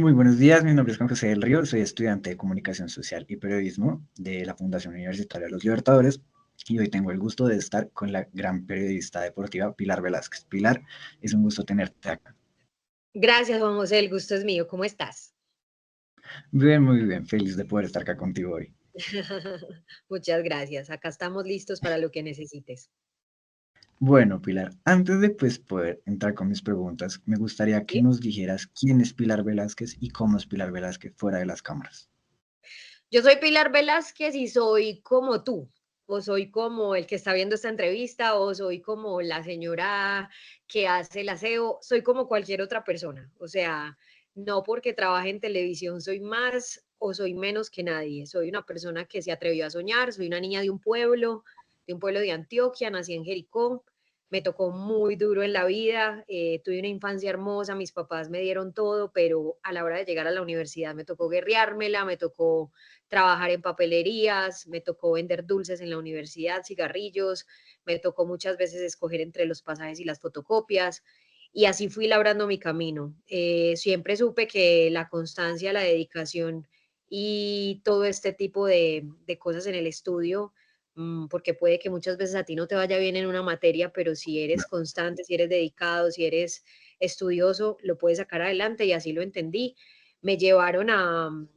Muy buenos días, mi nombre es Juan José del Río, soy estudiante de Comunicación Social y Periodismo de la Fundación Universitaria de los Libertadores y hoy tengo el gusto de estar con la gran periodista deportiva Pilar Velázquez. Pilar, es un gusto tenerte acá. Gracias, Juan José, el gusto es mío. ¿Cómo estás? Bien, muy bien, feliz de poder estar acá contigo hoy. Muchas gracias. Acá estamos listos para lo que necesites. Bueno, Pilar, antes de poder entrar con mis preguntas, me gustaría que ¿Sí? nos dijeras quién es Pilar Velázquez y cómo es Pilar Velázquez fuera de las cámaras. Yo soy Pilar Velázquez y soy como tú, o soy como el que está viendo esta entrevista, o soy como la señora que hace el aseo, soy como cualquier otra persona. O sea, no porque trabaje en televisión soy más o soy menos que nadie. Soy una persona que se atrevió a soñar, soy una niña de un pueblo de Antioquia, nací en Jericó. Me tocó muy duro en la vida, tuve una infancia hermosa, mis papás me dieron todo, pero a la hora de llegar a la universidad me tocó guerreármela, me tocó trabajar en papelerías, me tocó vender dulces en la universidad, cigarrillos, me tocó muchas veces escoger entre los pasajes y las fotocopias. Y así fui labrando mi camino. Siempre supe que la constancia, la dedicación y todo este tipo de cosas en el estudio, porque puede que muchas veces a ti no te vaya bien en una materia, pero si eres constante, si eres dedicado, si eres estudioso, lo puedes sacar adelante y así lo entendí. Me llevaron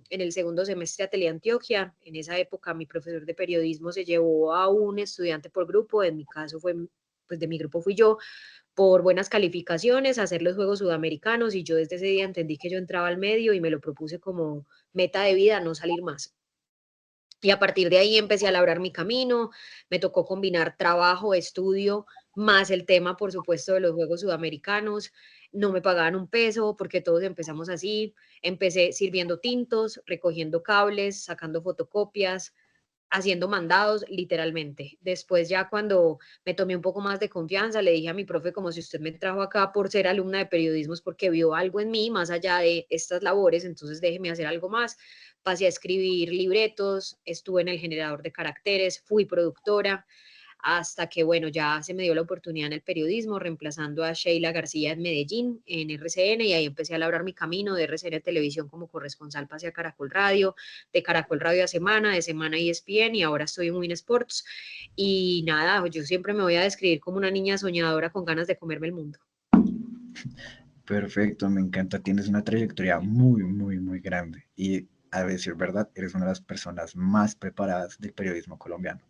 en el segundo semestre a Teleantioquia. En esa época mi profesor de periodismo se llevó a un estudiante por grupo, en mi caso fue, pues de mi grupo fui yo, por buenas calificaciones, a hacer los Juegos Sudamericanos y yo desde ese día entendí que yo entraba al medio y me lo propuse como meta de vida, no salir más. Y a partir de ahí empecé a labrar mi camino, me tocó combinar trabajo, estudio, más el tema, por supuesto, de los Juegos Sudamericanos. No me pagaban un peso porque todos empezamos así. Empecé sirviendo tintos, recogiendo cables, sacando fotocopias, haciendo mandados, literalmente. Después ya cuando me tomé un poco más de confianza, le dije a mi profe como si usted me trajo acá por ser alumna de periodismo es porque vio algo en mí más allá de estas labores, entonces déjeme hacer algo más. Pasé a escribir libretos, estuve en el generador de caracteres, fui productora, hasta que, bueno, ya se me dio la oportunidad en el periodismo, reemplazando a Sheila García en Medellín, en RCN, y ahí empecé a labrar mi camino de RCN Televisión como corresponsal, pasé a Caracol Radio, de Caracol Radio a Semana, de Semana a ESPN, y ahora estoy en Win Sports. Y nada, yo siempre me voy a describir como una niña soñadora con ganas de comerme el mundo. Perfecto, me encanta, tienes una trayectoria muy, muy, muy grande y a decir verdad, eres una de las personas más preparadas del periodismo colombiano.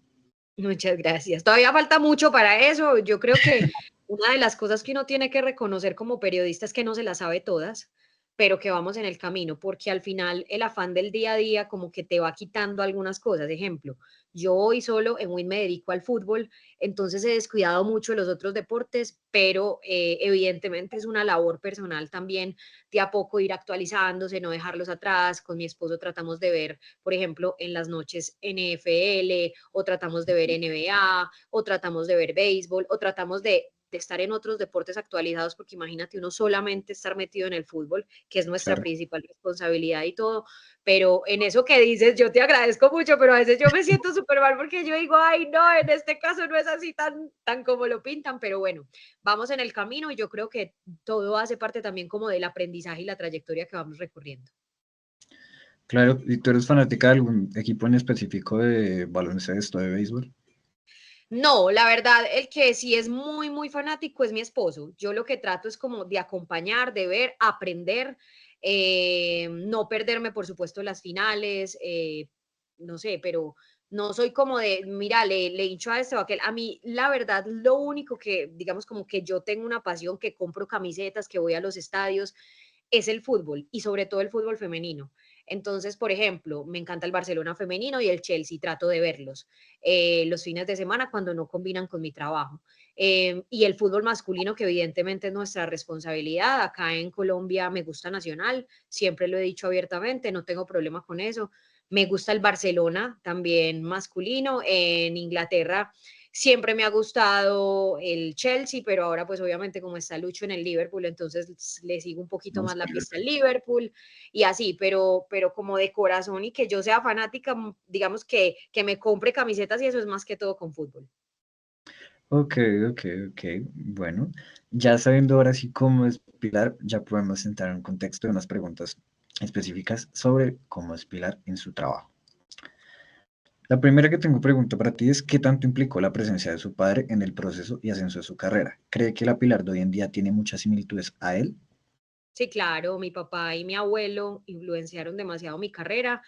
Muchas gracias. Todavía falta mucho para eso. Yo creo que una de las cosas que uno tiene que reconocer como periodista es que no se las sabe todas, pero que vamos en el camino, porque al final el afán del día a día como que te va quitando algunas cosas. Ejemplo, yo hoy solo en Win me dedico al fútbol, entonces he descuidado mucho los otros deportes, pero evidentemente es una labor personal también de a poco ir actualizándose, no dejarlos atrás. Con mi esposo tratamos de ver, por ejemplo, en las noches NFL, o tratamos de ver NBA, o tratamos de ver béisbol, o tratamos de estar en otros deportes actualizados, porque imagínate uno solamente estar metido en el fútbol, que es nuestra Claro. principal responsabilidad y todo, pero en eso que dices, yo te agradezco mucho, pero a veces yo me siento súper mal porque yo digo, ay, no, en este caso no es así tan como lo pintan, pero bueno, vamos en el camino y yo creo que todo hace parte también como del aprendizaje y la trayectoria que vamos recorriendo. Claro, ¿y tú eres fanática de algún equipo en específico de baloncesto, de béisbol? No, la verdad, el que sí es muy, muy fanático es mi esposo. Yo lo que trato es como de acompañar, de ver, aprender, no perderme, por supuesto, las finales, no sé, pero no soy como de, mira, le hincho a este o a aquel. A mí, la verdad, lo único que, digamos, como que yo tengo una pasión, que compro camisetas, que voy a los estadios, es el fútbol y sobre todo el fútbol femenino. Entonces, por ejemplo, me encanta el Barcelona femenino y el Chelsea, trato de verlos los fines de semana cuando no combinan con mi trabajo. Y el fútbol masculino, que evidentemente es nuestra responsabilidad. Acá en Colombia me gusta Nacional, siempre lo he dicho abiertamente, no tengo problema con eso. Me gusta el Barcelona también masculino. En Inglaterra siempre me ha gustado el Chelsea, pero ahora pues obviamente como está Lucho en el Liverpool, entonces le sigo un poquito No, más la sí, pista al Liverpool y así, pero como de corazón y que yo sea fanática, digamos que me compre camisetas y eso es más que todo con fútbol. ok, ok, ok. Bueno, ya sabiendo ahora sí cómo es Pilar, ya podemos entrar en un contexto de unas preguntas específicas sobre cómo es Pilar en su trabajo. La primera que tengo pregunta para ti es ¿qué tanto implicó la presencia de su padre en el proceso y ascenso de su carrera? ¿Cree que la Pilar de hoy en día tiene muchas similitudes a él? Sí, claro, mi papá y mi abuelo influenciaron demasiado mi carrera,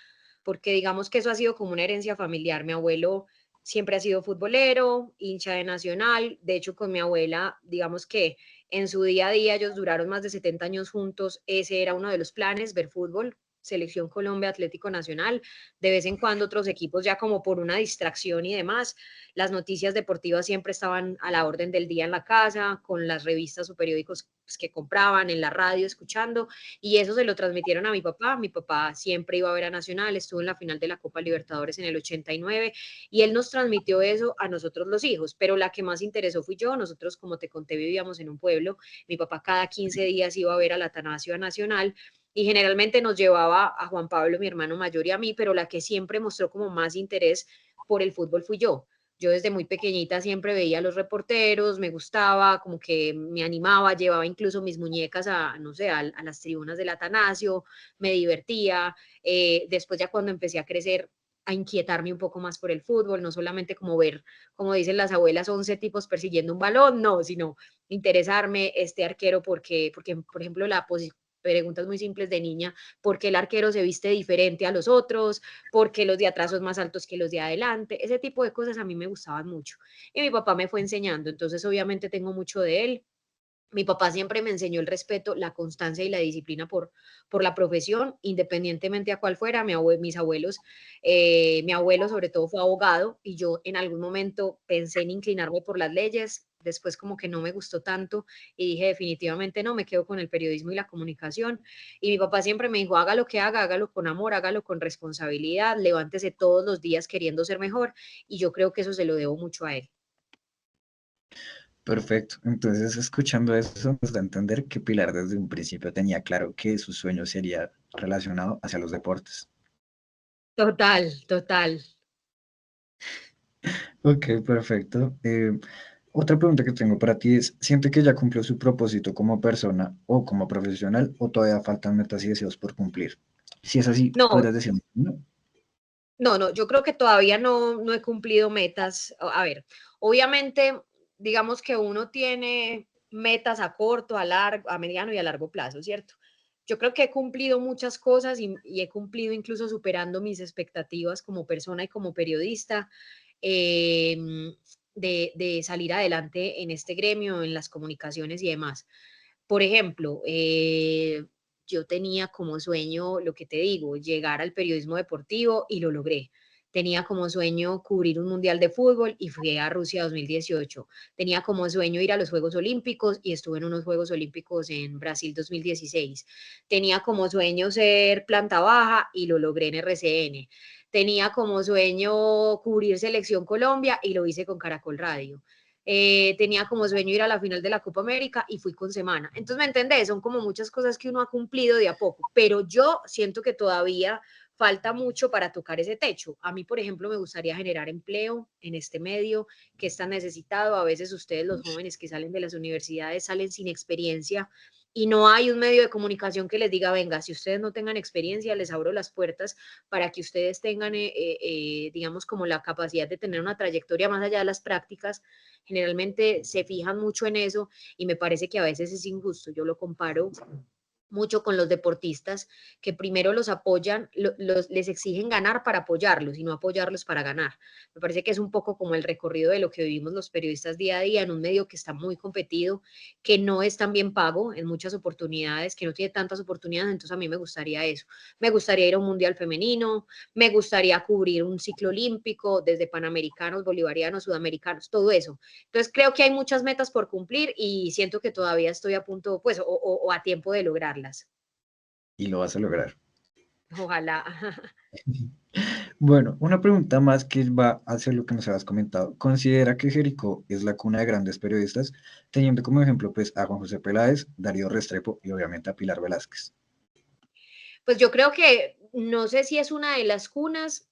porque digamos que eso ha sido como una herencia familiar. Mi abuelo siempre ha sido futbolero, hincha de Nacional. De hecho, con mi abuela, digamos que en su día a día ellos duraron más de 70 años juntos. Ese era uno de los planes, ver fútbol. Selección Colombia, Atlético Nacional, de vez en cuando otros equipos ya como por una distracción y demás. Las noticias deportivas siempre estaban a la orden del día en la casa, con las revistas o periódicos pues, que compraban, en la radio, escuchando, y eso se lo transmitieron a mi papá. Mi papá siempre iba a ver a Nacional, estuvo en la final de la Copa Libertadores en el 89, y él nos transmitió eso a nosotros los hijos, pero la que más interesó fui yo. Nosotros, como te conté, vivíamos en un pueblo. Mi papá cada 15 días iba a ver al Atanasio a Nacional, y generalmente nos llevaba a Juan Pablo, mi hermano mayor, y a mí, pero la que siempre mostró como más interés por el fútbol fui yo. Yo desde muy pequeñita siempre veía a los reporteros, me gustaba, como que me animaba, llevaba incluso mis muñecas a, no sé, a las tribunas del Atanasio, me divertía. Después ya cuando empecé a crecer, a inquietarme un poco más por el fútbol, no solamente como ver, como dicen las abuelas, 11 tipos persiguiendo un balón, no, sino interesarme este arquero porque por ejemplo, preguntas muy simples de niña, ¿por qué el arquero se viste diferente a los otros? Porque los de atrás son más altos que los de adelante. Ese tipo de cosas a mí me gustaban mucho. Y mi papá me fue enseñando, entonces obviamente tengo mucho de él. Mi papá siempre me enseñó el respeto, la constancia y la disciplina por la profesión, independientemente a cuál fuera. Mis abuelos, mi abuelo sobre todo fue abogado, y yo en algún momento pensé en inclinarme por las leyes. Después como que no me gustó tanto y dije definitivamente no, me quedo con el periodismo y la comunicación. Y mi papá siempre me dijo, haga lo que haga, hágalo con amor, hágalo con responsabilidad, levántese todos los días queriendo ser mejor, y yo creo que eso se lo debo mucho a él. Perfecto. Entonces, escuchando eso, nos da a entender que Pilar desde un principio tenía claro que su sueño sería relacionado hacia los deportes. Total, total. Ok, perfecto. Otra pregunta que tengo para ti es, ¿siente que ya cumplió su propósito como persona o como profesional o todavía faltan metas y deseos por cumplir? Si es así, No, ¿podrías decir no? no, no, yo creo que todavía no he cumplido metas. A ver, obviamente, digamos que uno tiene metas a corto, a largo, a mediano y a largo plazo, ¿cierto? Yo creo que he cumplido muchas cosas y he cumplido incluso superando mis expectativas como persona y como periodista, em, de salir adelante en este gremio, en las comunicaciones y demás. Por ejemplo, yo tenía como sueño, lo que te digo, llegar al periodismo deportivo y lo logré. Tenía como sueño cubrir un mundial de fútbol y fui a Rusia 2018. Tenía como sueño ir a los Juegos Olímpicos y estuve en unos Juegos Olímpicos en Brasil 2016. Tenía como sueño ser planta baja y lo logré en RCN. Tenía como sueño cubrir Selección Colombia y lo hice con Caracol Radio. Tenía como sueño ir a la final de la Copa América y fui con semana. Entonces, ¿me entendés? Son como muchas cosas que uno ha cumplido de a poco, pero yo siento que todavía falta mucho para tocar ese techo. A mí, por ejemplo, me gustaría generar empleo en este medio que es tan necesitado. A veces ustedes, los jóvenes que salen de las universidades, salen sin experiencia y no hay un medio de comunicación que les diga, venga, si ustedes no tengan experiencia, les abro las puertas para que ustedes tengan, digamos, como la capacidad de tener una trayectoria más allá de las prácticas. Generalmente se fijan mucho en eso y me parece que a veces es injusto. Yo lo comparo mucho con los deportistas que primero los apoyan, les exigen ganar para apoyarlos y no apoyarlos para ganar. Me parece que es un poco como el recorrido de lo que vivimos los periodistas día a día en un medio que está muy competido, que no es tan bien pago en muchas oportunidades, que no tiene tantas oportunidades. Entonces a mí me gustaría eso. Me gustaría ir a un mundial femenino, me gustaría cubrir un ciclo olímpico desde panamericanos, bolivarianos, sudamericanos, todo eso. Entonces creo que hay muchas metas por cumplir y siento que todavía estoy a punto, pues, o a tiempo de lograrlas. Y lo vas a lograr. Ojalá. Bueno, una pregunta más que va hacia lo que nos habías comentado. ¿Considera que Jericó es la cuna de grandes periodistas, teniendo como ejemplo pues a Juan José Peláez, Darío Restrepo y obviamente a Pilar Velázquez? Pues yo creo que, no sé si es una de las cunas,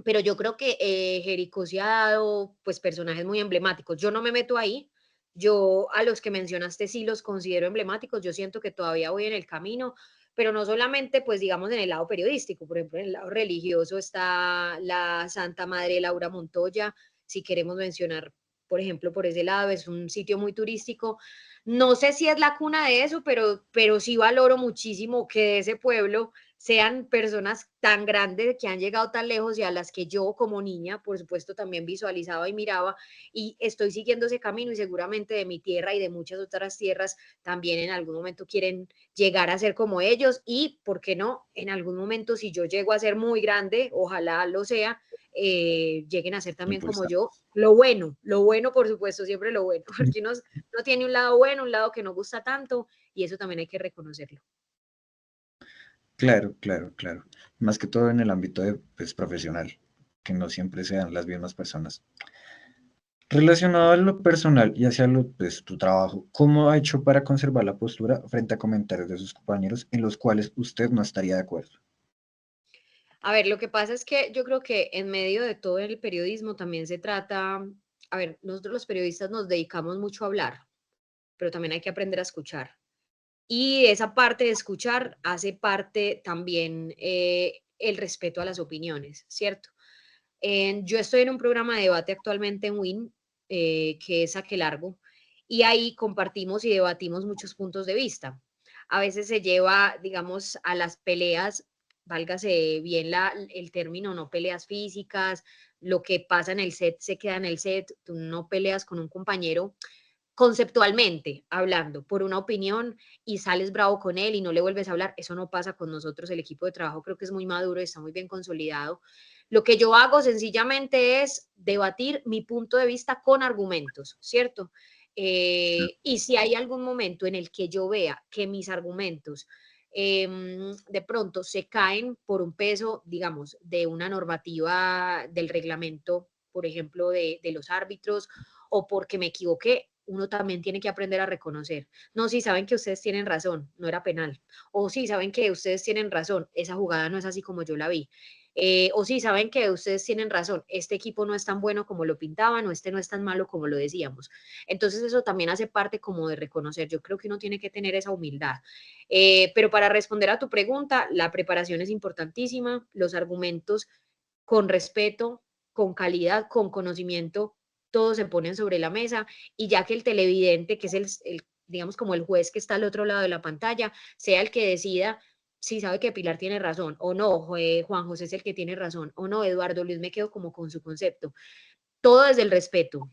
pero yo creo que Jericó se ha dado pues personajes muy emblemáticos. Yo no me meto ahí. Yo a los que mencionaste sí los considero emblemáticos. Yo siento que todavía voy en el camino, pero no solamente, pues digamos, en el lado periodístico, por ejemplo, en el lado religioso está la Santa Madre Laura Montoya, si queremos mencionar, por ejemplo, por ese lado, es un sitio muy turístico. No sé si es la cuna de eso, pero sí valoro muchísimo que de ese pueblo sean personas tan grandes que han llegado tan lejos y a las que yo como niña, por supuesto, también visualizaba y miraba y estoy siguiendo ese camino y seguramente de mi tierra y de muchas otras tierras también en algún momento quieren llegar a ser como ellos y, ¿por qué no? En algún momento, si yo llego a ser muy grande, ojalá lo sea, lleguen a ser también como Impulsa. yo. Lo bueno, por supuesto, siempre lo bueno, porque uno tiene un lado bueno, un lado que no gusta tanto y eso también hay que reconocerlo. Claro, claro, claro. Más que todo en el ámbito de, pues, profesional, que no siempre sean las mismas personas. Relacionado a lo personal y hacia lo, pues, tu trabajo, ¿cómo ha hecho para conservar la postura frente a comentarios de sus compañeros en los cuales usted no estaría de acuerdo? A ver, lo que pasa es que yo creo que en medio de todo el periodismo también se trata, a ver, nosotros los periodistas nos dedicamos mucho a hablar, pero también hay que aprender a escuchar. Y esa parte de escuchar hace parte también el respeto a las opiniones, ¿cierto? Yo estoy en un programa de debate actualmente en WIN, que es Aquelargo, y ahí compartimos y debatimos muchos puntos de vista. A veces se lleva, digamos, a las peleas, válgase bien el término, no peleas físicas, lo que pasa en el set se queda en el set, tú no peleas con un compañero conceptualmente hablando por una opinión y sales bravo con él y no le vuelves a hablar, eso no pasa con nosotros, el equipo de trabajo creo que es muy maduro, está muy bien consolidado. Lo que yo hago sencillamente es debatir mi punto de vista con argumentos, ¿cierto? Y si hay algún momento en el que yo vea que mis argumentos de pronto se caen por un peso, digamos, de una normativa del reglamento, por ejemplo, de los árbitros, o porque me equivoqué, uno también tiene que aprender a reconocer. No, sí, saben que ustedes tienen razón, no era penal. O sí, saben que ustedes tienen razón, esa jugada no es así como yo la vi. O sí, saben que ustedes tienen razón, este equipo no es tan bueno como lo pintaban o este no es tan malo como lo decíamos. Entonces eso también hace parte como de reconocer. Yo creo que uno tiene que tener esa humildad. Pero para responder a tu pregunta, la preparación es importantísima, los argumentos con respeto, con calidad, con conocimiento, todos se ponen sobre la mesa y ya que el televidente, que es digamos como el juez que está al otro lado de la pantalla, sea el que decida si sabe que Pilar tiene razón o no, Juan José es el que tiene razón o no, Eduardo Luis me quedo como con su concepto. Todo desde el respeto,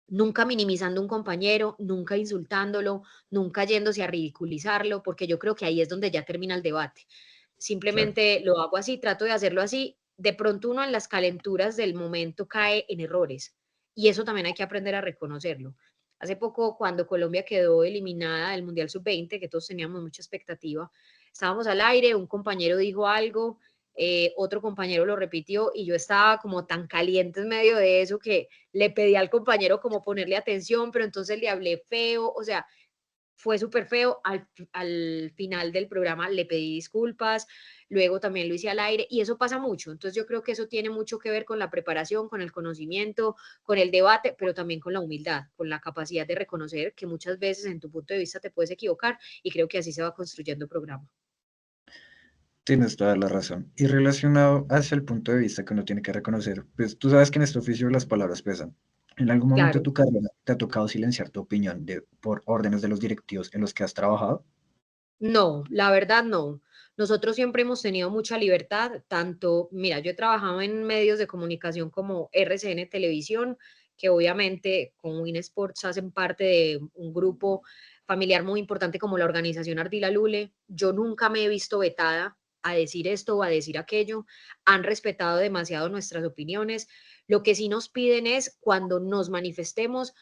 nunca minimizando a un compañero, nunca insultándolo, nunca yéndose a ridiculizarlo, porque yo creo que ahí es donde ya termina el debate. Claro. Simplemente lo hago así, trato de hacerlo así. De pronto uno en las calenturas del momento cae en errores y eso también hay que aprender a reconocerlo. Hace poco, cuando Colombia quedó eliminada del Mundial Sub-20, que todos teníamos mucha expectativa, estábamos al aire, un compañero dijo algo, otro compañero lo repitió y yo estaba como tan caliente en medio de eso que le pedí al compañero como ponerle atención, pero entonces le hablé feo, o sea, fue súper feo. Al final del programa le pedí disculpas, luego también lo hice al aire y eso pasa mucho. Entonces yo creo que eso tiene mucho que ver con la preparación, con el conocimiento, con el debate, pero también con la humildad, con la capacidad de reconocer que muchas veces en tu punto de vista te puedes equivocar y creo que así se va construyendo el programa. Tienes toda la razón. Y relacionado hacia el punto de vista que uno tiene que reconocer, pues tú sabes que en este oficio las palabras pesan. ¿En algún momento de Claro. tu carrera te ha tocado silenciar tu opinión por órdenes de los directivos en los que has trabajado? No, la verdad no. Nosotros siempre hemos tenido mucha libertad, tanto, mira, yo he trabajado en medios de comunicación como RCN Televisión, que obviamente con Win Sports hacen parte de un grupo familiar muy importante como la organización Ardila Lule. Yo nunca me he visto vetada a decir esto o a decir aquello. Han respetado demasiado nuestras opiniones. Lo que sí nos piden es cuando nos manifestemos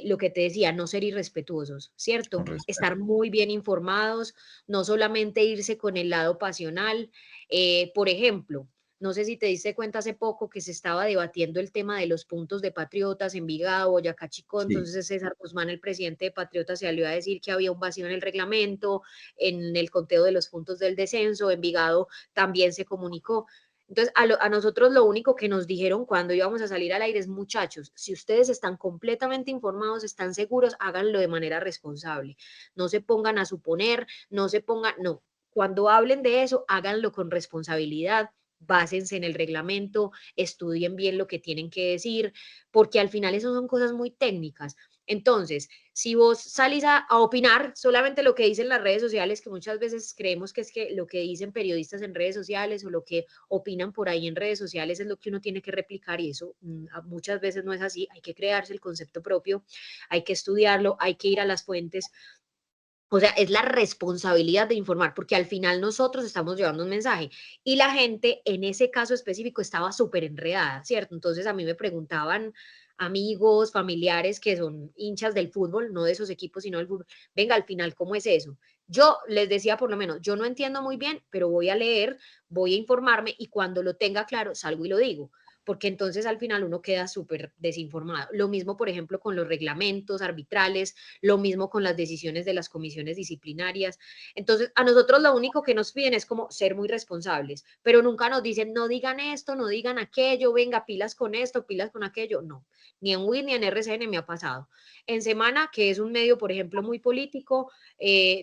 lo que te decía, no ser irrespetuosos, Con ¿cierto? respeto. Estar muy bien informados, no solamente irse con el lado pasional. Por ejemplo, no sé si te diste cuenta hace poco que se estaba debatiendo el tema de los puntos de Patriotas, Envigado, Boyacá Chicó, Sí. entonces César Guzmán, el presidente de Patriotas, se salió a decir que había un vacío en el reglamento, en el conteo de los puntos del descenso, Envigado también se comunicó. Entonces, a nosotros lo único que nos dijeron cuando íbamos a salir al aire es, muchachos, si ustedes están completamente informados, están seguros, háganlo de manera responsable. No se pongan a suponer, no se pongan, no. cuando hablen de eso, háganlo con responsabilidad, básense en el reglamento, estudien bien lo que tienen que decir, porque al final eso son cosas muy técnicas. Entonces, si vos salís a opinar solamente lo que dicen las redes sociales, que muchas veces creemos que es que lo que dicen periodistas en redes sociales o lo que opinan por ahí en redes sociales es lo que uno tiene que replicar y eso muchas veces no es así, hay que crearse el concepto propio, hay que estudiarlo, hay que ir a las fuentes. O sea, es la responsabilidad de informar, porque al final nosotros estamos llevando un mensaje y la gente en ese caso específico estaba súper enredada, ¿cierto? Entonces a mí me preguntaban amigos, familiares que son hinchas del fútbol, no de esos equipos, sino del fútbol, venga, al final, ¿cómo es eso? Yo les decía por lo menos, yo no entiendo muy bien, pero voy a leer, voy a informarme y cuando lo tenga claro, salgo y lo digo porque entonces al final uno queda súper desinformado. Lo mismo, por ejemplo, con los reglamentos arbitrales, lo mismo con las decisiones de las comisiones disciplinarias. Entonces, a nosotros lo único que nos piden es como ser muy responsables, pero nunca nos dicen, no digan esto, no digan aquello, venga, pilas con esto, pilas con aquello. No, ni en WIN ni en RCN me ha pasado. En Semana, que es un medio, por ejemplo, muy político,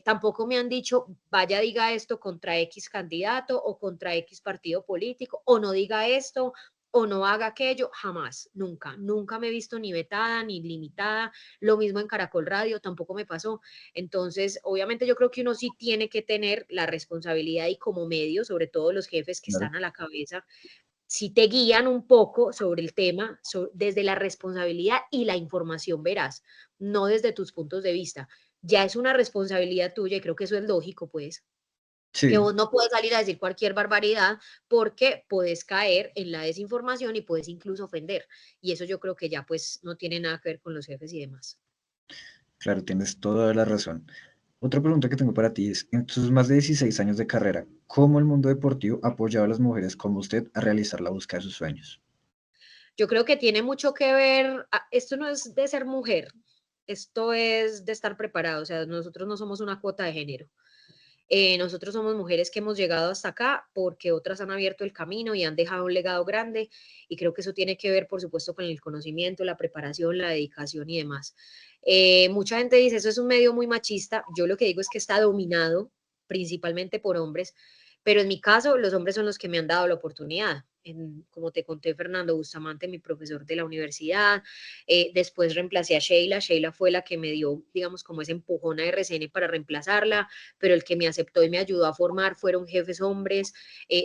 tampoco me han dicho, vaya, diga esto contra X candidato o contra X partido político, o no diga esto, o no haga aquello, jamás, nunca, nunca me he visto ni vetada ni limitada, lo mismo en Caracol Radio, tampoco me pasó. Entonces, obviamente yo creo que uno sí tiene que tener la responsabilidad y como medio, sobre todo los jefes que Claro. están a la cabeza, si te guían un poco sobre el tema, desde la responsabilidad y la información verás, no desde tus puntos de vista. Ya es una responsabilidad tuya y creo que eso es lógico, pues que Sí, vos no puedes salir a decir cualquier barbaridad porque puedes caer en la desinformación y puedes incluso ofender. Y eso yo creo que ya pues no tiene nada que ver con los jefes y demás. claro, tienes toda la razón. Otra pregunta que tengo para ti es, en tus más de 16 años de carrera, ¿cómo el mundo deportivo ha apoyado a las mujeres como usted a realizar la búsqueda de sus sueños? Yo creo que tiene mucho que ver, esto no es de ser mujer, esto es de estar preparado, o sea, nosotros no somos una cuota de género. Nosotros somos mujeres que hemos llegado hasta acá porque otras han abierto el camino y han dejado un legado grande y creo que eso tiene que ver, por supuesto, con el conocimiento, la preparación, la dedicación y demás. Mucha gente dice, eso es un medio muy machista. Yo lo que digo es que está dominado principalmente por hombres, pero en mi caso los hombres son los que me han dado la oportunidad. Como te conté, Fernando Bustamante, mi profesor de la universidad, después reemplacé a Sheila, Sheila fue la que me dio, digamos, como ese empujón a RCN para reemplazarla, pero el que me aceptó y me ayudó a formar fueron jefes hombres,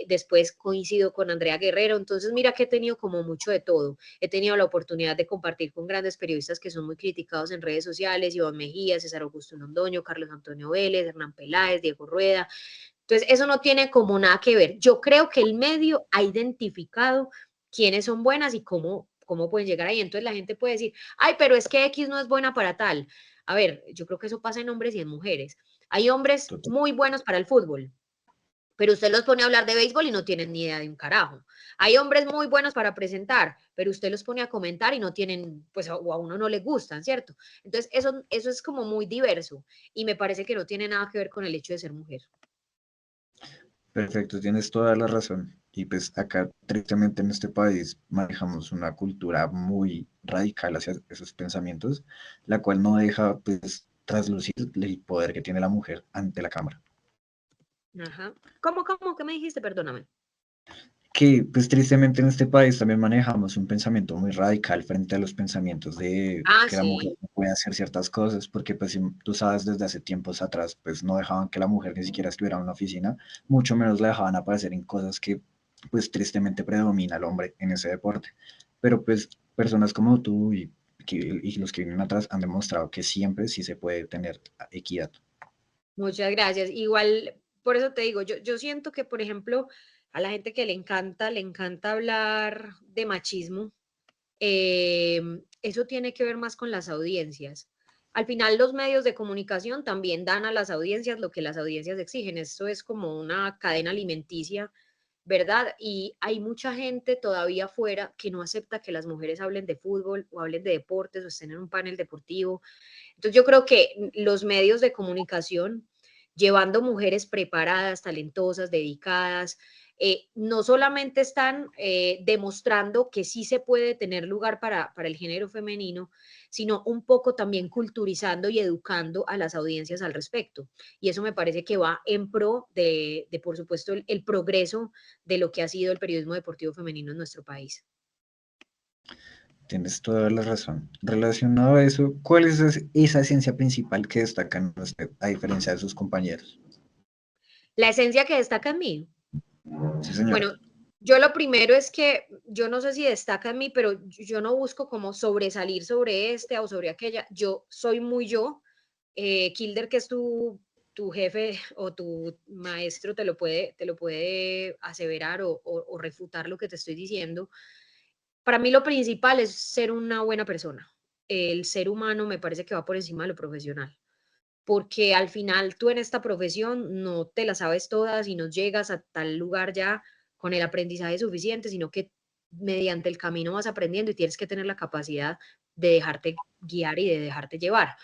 después coincido con Andrea Guerrero, entonces mira que he tenido como mucho de todo, he tenido la oportunidad de compartir con grandes periodistas que son muy criticados en redes sociales, Iván Mejía, César Augusto Londoño, Carlos Antonio Vélez, Hernán Peláez, Diego Rueda, entonces eso no tiene como nada que ver, yo creo que el medio ha identificado quiénes son buenas y cómo pueden llegar ahí, entonces la gente puede decir, ay, pero es que X no es buena para tal, a ver, yo creo que eso pasa en hombres y en mujeres, hay hombres Total. muy buenos para el fútbol, pero usted los pone a hablar de béisbol y no tienen ni idea de un carajo. Hay hombres muy buenos para presentar, pero usted los pone a comentar y no tienen, pues o a uno no les gustan, ¿cierto? Entonces eso es como muy diverso y me parece que no tiene nada que ver con el hecho de ser mujer. Perfecto, tienes toda la razón. Y pues acá, tristemente en este país, manejamos una cultura muy radical hacia esos pensamientos, la cual no deja pues traslucir el poder que tiene la mujer ante la cámara. Ajá. ¿Cómo? ¿Qué me dijiste? Perdóname. Que pues tristemente en este país también manejamos un pensamiento muy radical frente a los pensamientos de Ah, que la mujer sí. no puede hacer ciertas cosas, porque pues si tú sabes desde hace tiempos atrás pues no dejaban que la mujer ni siquiera estuviera en una oficina, mucho menos la dejaban aparecer en cosas que pues tristemente predomina el hombre en ese deporte. Pero pues personas como tú y los que vienen atrás han demostrado que siempre sí se puede tener equidad. Muchas gracias. Igual, por eso te digo, yo siento que, por ejemplo, a la gente que le encanta hablar de machismo. Eso tiene que ver más con las audiencias. Al final, los medios de comunicación también dan a las audiencias lo que las audiencias exigen. Esto es como una cadena alimenticia, ¿verdad? Y hay mucha gente todavía afuera que no acepta que las mujeres hablen de fútbol o hablen de deportes o estén en un panel deportivo. Entonces, yo creo que los medios de comunicación llevando mujeres preparadas, talentosas, dedicadas. No solamente están demostrando que sí se puede tener lugar para el género femenino, sino un poco también culturizando y educando a las audiencias al respecto. Y eso me parece que va en pro de por supuesto, el progreso de lo que ha sido el periodismo deportivo femenino en nuestro país. Tienes toda la razón. Relacionado a eso, ¿cuál es esa esencia principal que destaca en usted, a diferencia de sus compañeros? La esencia que destaca en mí. Sí, señora. Bueno, yo lo primero es que yo no sé si destaca en mí, pero yo no busco como sobresalir sobre este o sobre aquella. Yo soy muy yo. Kilder, que es tu jefe o tu maestro, te lo puede aseverar o refutar lo que te estoy diciendo. Para mí lo principal es ser una buena persona. El ser humano me parece que va por encima de lo profesional, porque al final tú en esta profesión no te las sabes todas y no llegas a tal lugar ya con el aprendizaje suficiente, sino que mediante el camino vas aprendiendo y tienes que tener la capacidad de dejarte guiar y de dejarte llevar.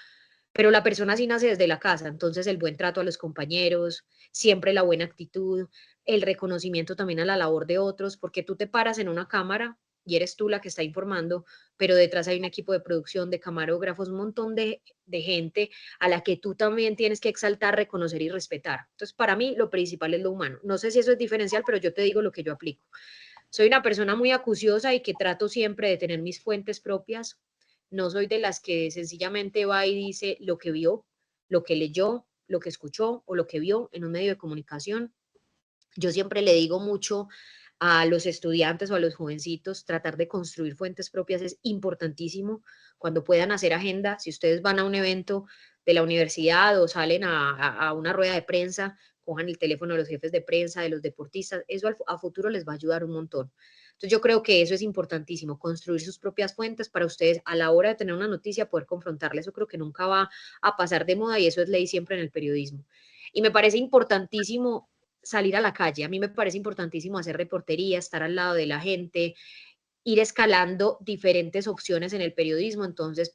Pero la persona sí nace desde la casa, entonces el buen trato a los compañeros, siempre la buena actitud, el reconocimiento también a la labor de otros, porque tú te paras en una cámara y eres tú la que está informando, pero detrás hay un equipo de producción, de camarógrafos, un montón de gente a la que tú también tienes que exaltar, reconocer y respetar. Entonces, para mí lo principal es lo humano. No sé si eso es diferencial, pero yo te digo lo que yo aplico. Soy una persona muy acuciosa y que trato siempre de tener mis fuentes propias. No soy de las que sencillamente va y dice lo que vio, lo que leyó, lo que escuchó o lo que vio en un medio de comunicación. Yo siempre le digo mucho a los estudiantes o a los jovencitos, tratar de construir fuentes propias es importantísimo. Cuando puedan hacer agenda, si ustedes van a un evento de la universidad o salen a una rueda de prensa, cojan el teléfono de los jefes de prensa, de los deportistas, eso a futuro les va a ayudar un montón. Entonces yo creo que eso es importantísimo, construir sus propias fuentes para ustedes a la hora de tener una noticia poder confrontarla. Eso creo que nunca va a pasar de moda y eso es ley siempre en el periodismo. Y me parece importantísimo salir a la calle. A mí me parece importantísimo hacer reportería, estar al lado de la gente, ir escalando diferentes opciones en el periodismo, entonces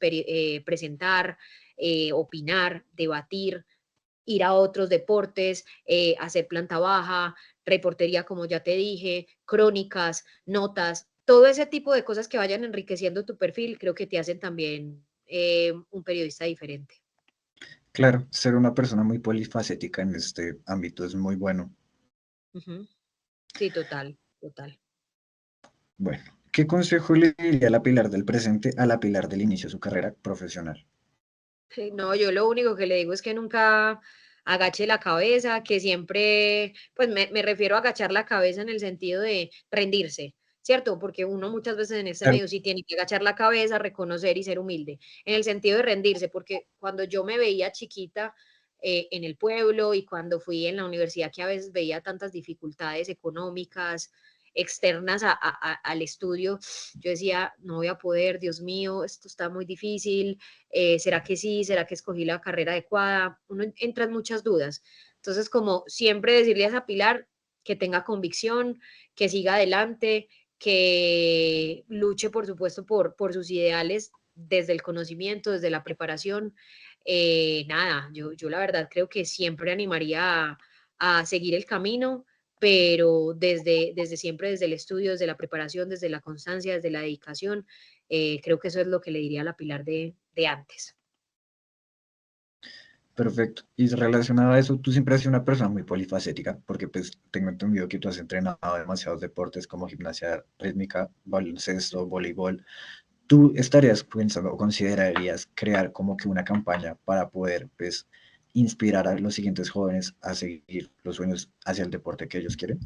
presentar, opinar, debatir, ir a otros deportes, hacer planta baja, reportería, como ya te dije, crónicas, notas, todo ese tipo de cosas que vayan enriqueciendo tu perfil, creo que te hacen también un periodista diferente. Claro, ser una persona muy polifacética en este ámbito es muy bueno. Ujú. Sí, total, total. Bueno, ¿qué consejo le diría a la Pilar del presente a la Pilar del inicio de su carrera profesional? Sí, no, yo lo único que le digo es que nunca agache la cabeza, que siempre, pues me refiero a agachar la cabeza en el sentido de rendirse, ¿cierto? Porque uno muchas veces en este Claro, medio sí tiene que agachar la cabeza, reconocer y ser humilde, en el sentido de rendirse, porque cuando yo me veía chiquita en el pueblo y cuando fui en la universidad que a veces veía tantas dificultades económicas externas al estudio, yo decía, no voy a poder, Dios mío, esto está muy difícil, ¿será que sí? ¿Será que escogí la carrera adecuada? Uno entra en muchas dudas. Entonces, como siempre decirle a esa Pilar que tenga convicción, que siga adelante, que luche, por supuesto, por sus ideales desde el conocimiento, desde la preparación. Nada, yo la verdad creo que siempre animaría a seguir el camino, pero desde siempre, desde el estudio, desde la preparación, desde la constancia, desde la dedicación. Creo que eso es lo que le diría a la Pilar de antes. perfecto. Y relacionado a eso, tú siempre has sido una persona muy polifacética, porque pues tengo entendido que tú has entrenado demasiados deportes como gimnasia rítmica, baloncesto, voleibol. ¿Tú estarías pensando o considerarías crear como que una campaña para poder pues inspirar a los siguientes jóvenes a seguir los sueños hacia el deporte que ellos quieren?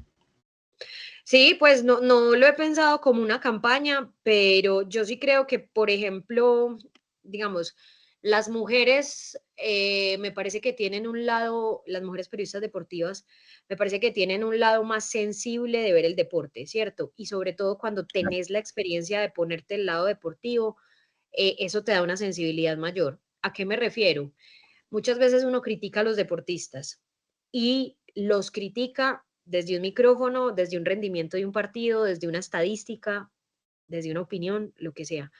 Sí, pues no lo he pensado como una campaña, pero yo sí creo que, por ejemplo, digamos, las mujeres, me parece que tienen un lado, las mujeres periodistas deportivas, me parece que tienen un lado más sensible de ver el deporte, ¿cierto? Y sobre todo cuando Claro. tenés la experiencia de ponerte el lado deportivo, eso te da una sensibilidad mayor. ¿A qué me refiero? Muchas veces uno critica a los deportistas y los critica desde un micrófono, desde un rendimiento de un partido, desde una estadística, desde una opinión, lo que sea,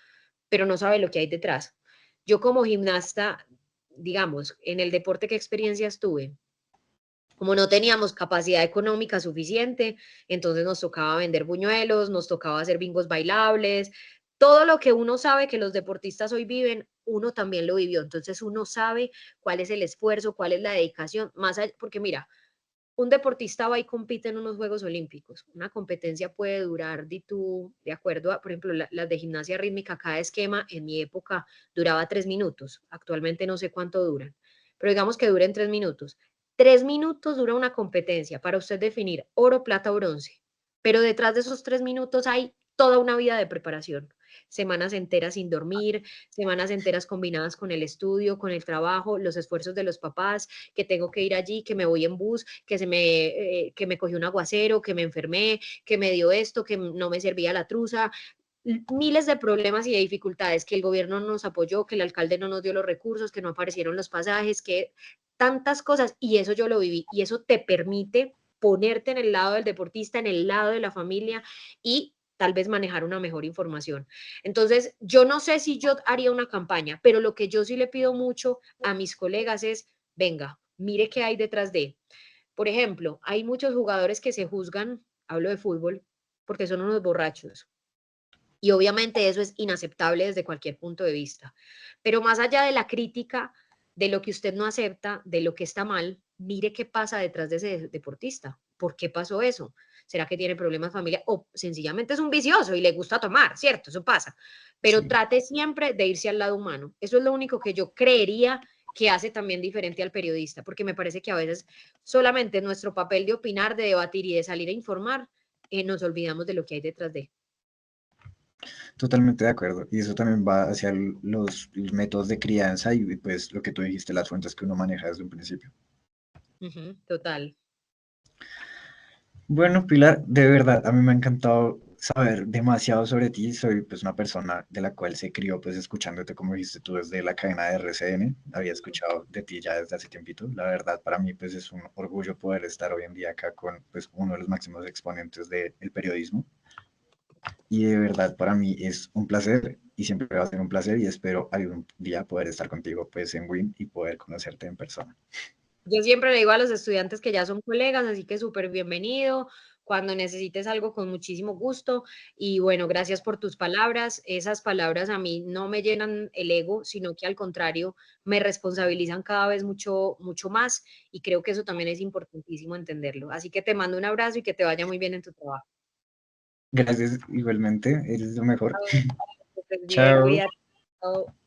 pero no sabe lo que hay detrás. Yo como gimnasta, digamos, en el deporte, ¿qué experiencias tuve? Como no teníamos capacidad económica suficiente, entonces nos tocaba vender buñuelos, nos tocaba hacer bingos bailables, todo lo que uno sabe que los deportistas hoy viven, uno también lo vivió. Entonces uno sabe cuál es el esfuerzo, cuál es la dedicación, más allá, porque mira, un deportista va y compite en unos Juegos Olímpicos. Una competencia puede durar, di tú, de acuerdo a, por ejemplo, las de gimnasia rítmica, cada esquema en mi época duraba 3 minutos. Actualmente no sé cuánto duran, pero digamos que duren 3 minutos. 3 minutos dura una competencia para usted definir oro, plata o bronce. Pero detrás de esos 3 minutos hay toda una vida de preparación. Semanas enteras sin dormir, semanas enteras combinadas con el estudio, con el trabajo, los esfuerzos de los papás, que tengo que ir allí, que me voy en bus, que me cogió un aguacero, que me enfermé, que me dio esto, que no me servía la truza, miles de problemas y de dificultades, que el gobierno no nos apoyó, que el alcalde no nos dio los recursos, que no aparecieron los pasajes, que tantas cosas, y eso yo lo viví, y eso te permite ponerte en el lado del deportista, en el lado de la familia y tal vez manejar una mejor información. Entonces, yo no sé si yo haría una campaña, pero lo que yo sí le pido mucho a mis colegas es, venga, mire qué hay detrás de. Por ejemplo, hay muchos jugadores que se juzgan, hablo de fútbol, porque son unos borrachos. Y obviamente eso es inaceptable desde cualquier punto de vista. Pero más allá de la crítica, de lo que usted no acepta, de lo que está mal, mire qué pasa detrás de ese deportista. ¿Por qué pasó eso? ¿Será que tiene problemas familiares? O sencillamente es un vicioso y le gusta tomar, ¿cierto? Eso pasa. Pero Sí. trate siempre de irse al lado humano. Eso es lo único que yo creería que hace también diferente al periodista, porque me parece que a veces solamente nuestro papel de opinar, de debatir y de salir a informar, nos olvidamos de lo que hay detrás de. Totalmente de acuerdo. Y eso también va hacia los métodos de crianza y pues lo que tú dijiste, las fuentes que uno maneja desde un principio. Ujú, total. Bueno, Pilar, de verdad, a mí me ha encantado saber demasiado sobre ti. Soy pues una persona de la cual se crió pues escuchándote, como dijiste tú, desde la cadena de RCN. Había escuchado de ti ya desde hace tiempito. La verdad, para mí pues es un orgullo poder estar hoy en día acá con pues uno de los máximos exponentes del periodismo. Y de verdad, para mí es un placer y siempre va a ser un placer y espero algún día poder estar contigo pues en WIN y poder conocerte en persona. Yo siempre le digo a los estudiantes que ya son colegas, así que súper bienvenido. Cuando necesites algo, con muchísimo gusto. Y bueno, gracias por tus palabras. Esas palabras a mí no me llenan el ego, sino que al contrario, me responsabilizan cada vez mucho, mucho más. Y creo que eso también es importantísimo entenderlo. Así que te mando un abrazo y que te vaya muy bien en tu trabajo. Gracias igualmente, eres lo mejor. Chao, que estés bien, Chao. cuídate. Chao.